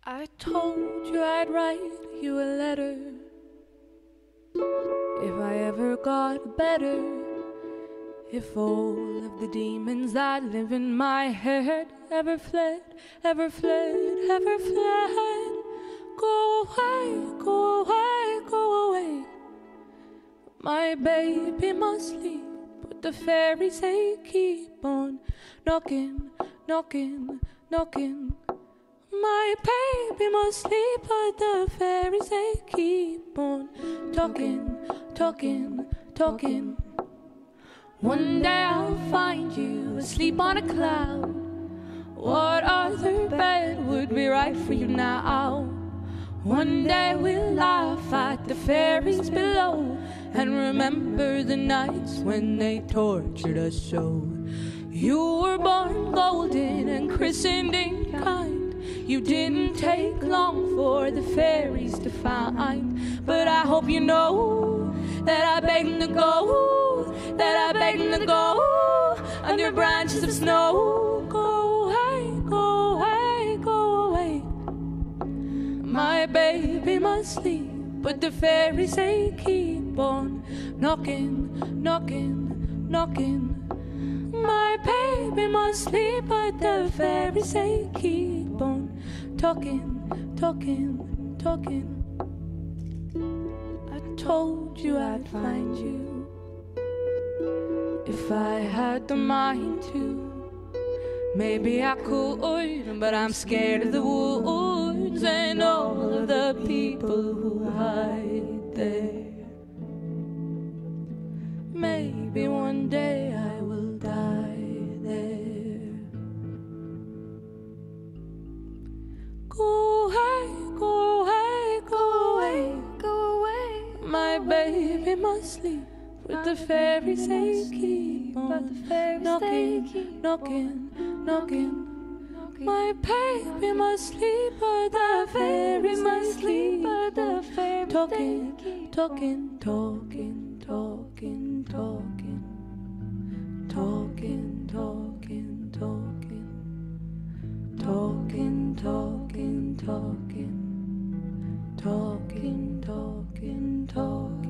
I told you I'd write you a letter if I ever got better. If all of the demons that live in my head ever fled, ever fled, ever fled. Go away, go away, go away. My baby must sleep, but the fairies they keep on knocking, knocking, knocking. My baby must sleep, but the fairies they keep on talking, talking, talking. One day I'll find you asleep on a cloud. What other bed would be right for you now? One day we'll laugh at the fairies below and remember the nights when they tortured us so. You were born golden and christened in kind. You didn't take long for the fairies to find. But I hope you know that I begged them to go, that I begged them to go under branches of snow. Go away, go away, go away. My baby must sleep, but the fairies they keep on knocking, knocking, knocking. My baby must sleep, but the fairies they keep on talking, talking, talking. I told you I'd find you if I had the mind to. Maybe I could, but I'm scared of the woods and all of the people who hide there. Maybe one day I will die there. Go away, go away, go away, go away. My baby must sleep, but the fairies they keep on knocking, knocking, knocking. My baby must sleep, but the fairies must sleep, but the fairies talking, talking, talking, talking, talking, talking, talking, talking, talking, talking, talking, talking, talking, talking.